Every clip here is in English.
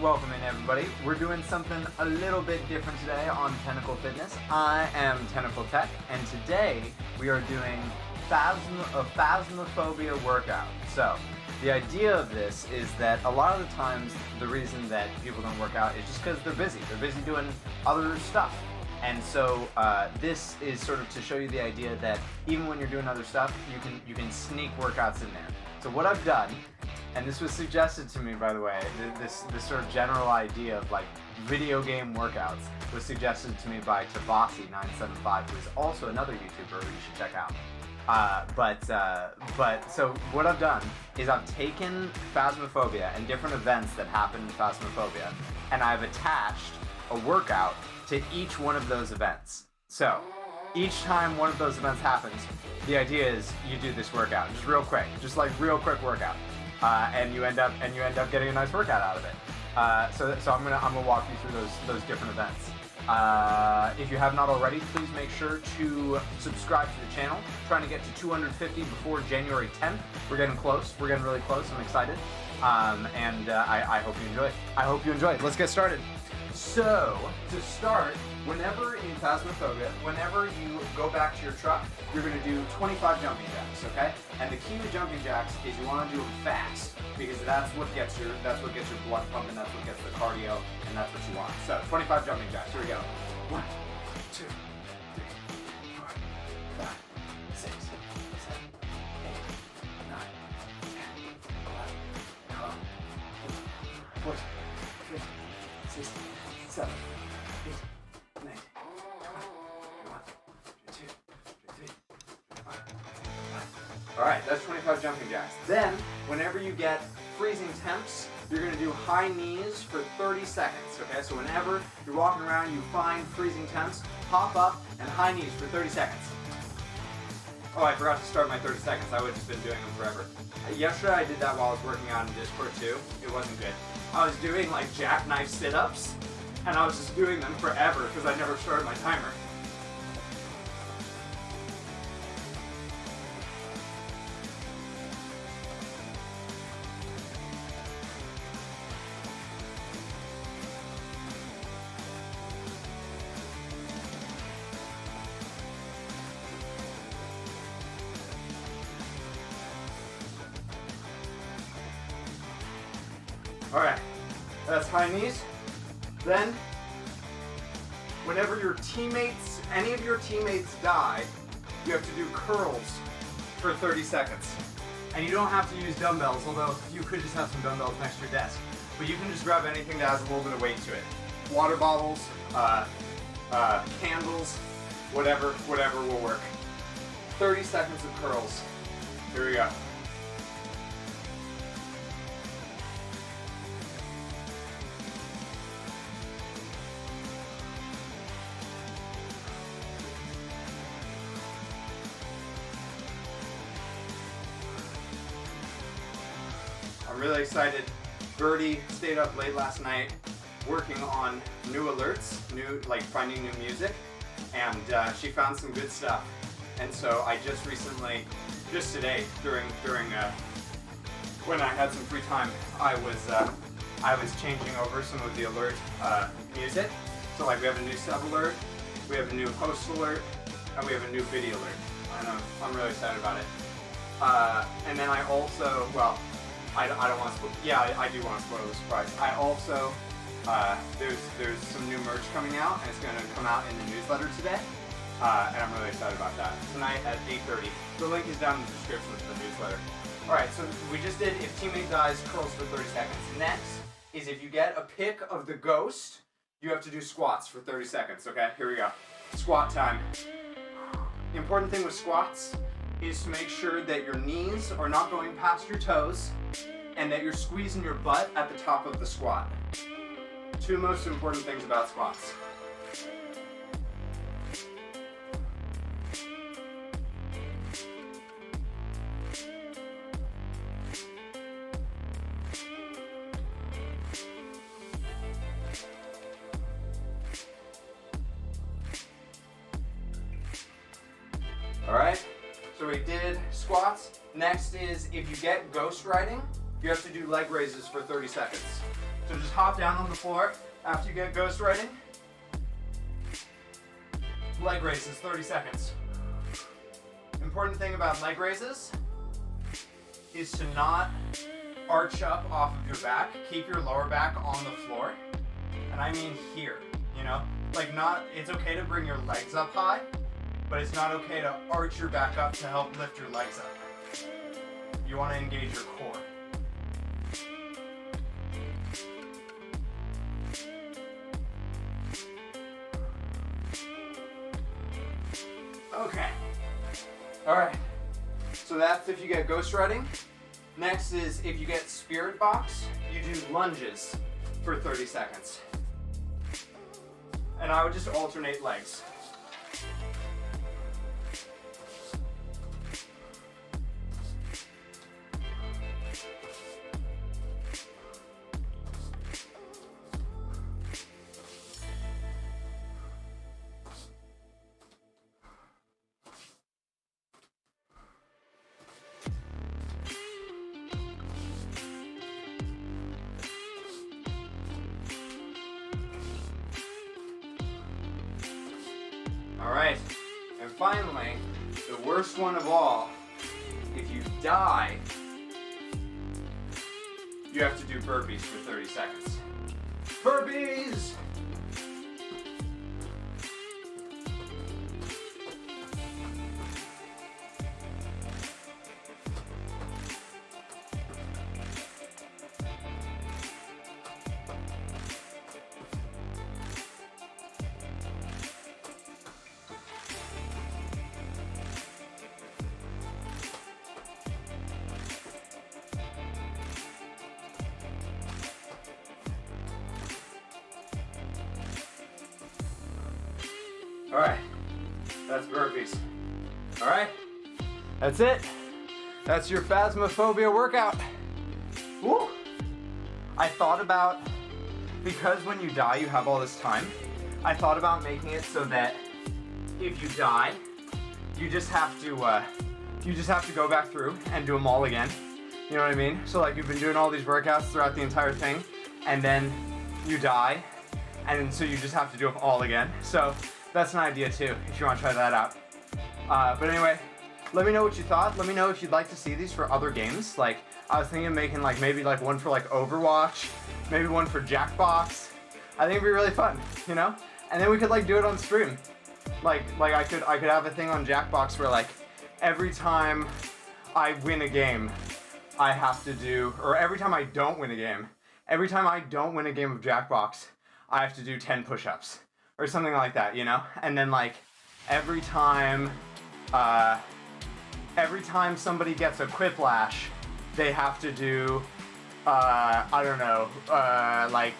Welcome in, everybody. We're doing something a little bit different today on Tentacle Fitness. I am Tentacle Tech, and today we are doing a Phasmophobia Workout. So, the idea of this is that a lot of the times the reason that people don't work out is just because they're busy. They're busy doing other stuff. And so this is sort of to show you the idea that even when you're doing other stuff, you can sneak workouts in there. So what I've done, and this was suggested to me, by the way, this sort of general idea of like video game workouts was suggested to me by Tabasi975, who is also another YouTuber who you should check out. So what I've done is I've taken Phasmophobia and different events that happen in Phasmophobia, and I've attached a workout to each one of those events. So each time one of those events happens, the idea is you do this workout, just real quick, just like real quick workout, and you end up getting a nice workout out of it. So I'm gonna walk you through those different events. If you have not already, please make sure to subscribe to the channel. Trying to get to 250 before January 10th. We're getting close. We're getting really close. I'm excited, and I hope you enjoy it. I hope you enjoy it. Let's get started. So, to start, whenever in Phasmophobia, whenever you go back to your truck, you're going to do 25 jumping jacks, okay? And the key to jumping jacks is you want to do them fast, because that's what gets your blood pumping, that's what gets the cardio, and that's what you want. So, 25 jumping jacks. Here we go. 1, 2, 3, 4, 5, 6, 7, 8, 9, 10, 11, 12, 14, 15, 16, 7, 8, 9, 20, 21, 22, 23, 24, 25. Alright, that's 25 jumping jacks. Then, whenever you get freezing temps, you're going to do high knees for 30 seconds, okay? So whenever you're walking around, you find freezing temps, hop up and high knees for 30 seconds. Oh, I forgot to start my 30 seconds. I would have just been doing them forever. Yesterday I did that while I was working out in Discord too. It wasn't good. I was doing like jackknife sit-ups, and I was just doing them forever because I never started my timer. Alright, that's high knees. Then, whenever any of your teammates die, you have to do curls for 30 seconds. And you don't have to use dumbbells, although you could just have some dumbbells next to your desk. But you can just grab anything that has a little bit of weight to it. Water bottles, candles, whatever will work. 30 seconds of curls. Here we go. I'm really excited. Birdie stayed up late last night working on new alerts, finding new music, and she found some good stuff. And so I just today, during when I had some free time, I was changing over some of the alert music. So like we have a new sub alert, we have a new host alert, and we have a new video alert. And I'm really excited about it. And then I also, well, I don't want to spoil. Yeah, I do want to spoil the surprise. I also there's some new merch coming out, and it's going to come out in the newsletter today, and I'm really excited about that. Tonight at 8:30. The link is down in the description of the newsletter. All right, so we just did if teammate dies, curls for 30 seconds. Next is if you get a pic of the ghost, you have to do squats for 30 seconds. Okay, here we go. Squat time. The important thing with squats is to make sure that your knees are not going past your toes and that you're squeezing your butt at the top of the squat. Two most important things about squats. All right, so we did squats. Next is if you get ghost riding, you have to do leg raises for 30 seconds. So just hop down on the floor after you get ghost riding. Leg raises, 30 seconds. Important thing about leg raises is to not arch up off of your back. Keep your lower back on the floor. And I mean here, you know? Like it's okay to bring your legs up high, but it's not okay to arch your back up to help lift your legs up. You want to engage your core. Okay. Alright. So that's if you get ghost riding. Next is if you get spirit box, you do lunges for 30 seconds. And I would just alternate legs. Alright, and finally, the worst one of all, if you die, you have to do burpees for 30 seconds. Burpees! Alright, that's burpees. Alright, that's it. That's your Phasmophobia workout. Woo! I thought about, because when you die you have all this time, I thought about making it so that if you die, you just have to go back through and do them all again. You know what I mean? So like you've been doing all these workouts throughout the entire thing, and then you die, and so you just have to do them all again. So that's an idea too, if you want to try that out. But anyway, let me know what you thought. Let me know if you'd like to see these for other games. Like, I was thinking of making like maybe like one for like Overwatch, maybe one for Jackbox. I think it'd be really fun, you know? And then we could like do it on stream. Like I could have a thing on Jackbox where like every time I win a game, I have to do, or every time I don't win a game, every time I don't win a game of Jackbox, I have to do 10 push-ups. Or something like that, you know? And then like every time somebody gets a quiplash, they have to do I don't know, like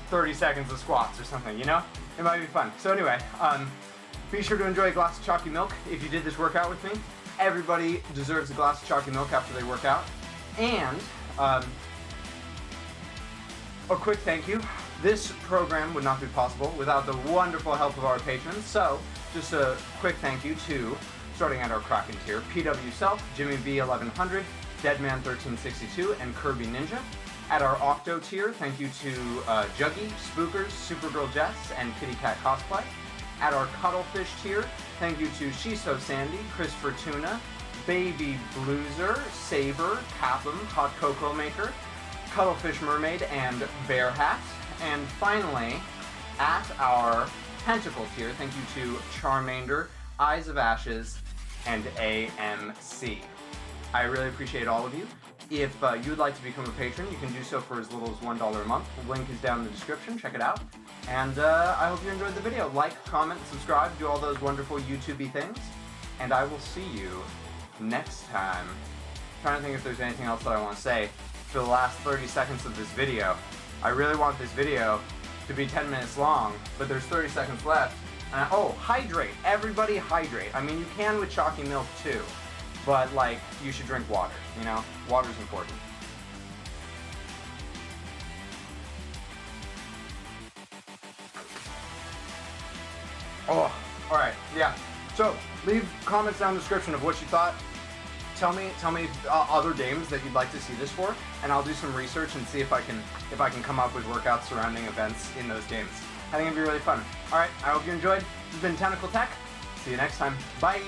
30 seconds of squats or something, you know? It might be fun. So anyway, be sure to enjoy a glass of chalky milk if you did this workout with me. Everybody deserves a glass of chalky milk after they work out. And a quick thank you. This program would not be possible without the wonderful help of our patrons, so just a quick thank you to, starting at our Kraken tier, PW Self, Jimmy B 1100, Deadman 1362, and Kirby Ninja. At our Octo tier, thank you to Juggy, Spookers, Supergirl Jess, and Kitty Cat Cosplay. At our Cuddlefish tier, thank you to Shiso Sandy, Chris Fortuna, Baby Blueser, Saber, Capham, Hot Cocoa Maker, Cuddlefish Mermaid, and Bear Hat. And finally, at our Tentacle tier, thank you to Charmander, Eyes of Ashes, and AMC. I really appreciate all of you. If you would like to become a patron, you can do so for as little as $1 a month. The link is down in the description. Check it out. And I hope you enjoyed the video. Like, comment, subscribe, do all those wonderful YouTube-y things. And I will see you next time. I'm trying to think if there's anything else that I want to say for the last 30 seconds of this video. I really want this video to be 10 minutes long, but there's 30 seconds left. Oh, hydrate. Everybody hydrate. I mean, you can with chalky milk too, but like, you should drink water, you know? Water's important. Oh, alright, yeah. So, leave comments down in the description of what you thought. tell me other games that you'd like to see this for, and I'll do some research and see if I can come up with workouts surrounding events in those games. I think it'd be really fun. All right, I hope you enjoyed. This has been Tentacle Tech. See you next time. Bye.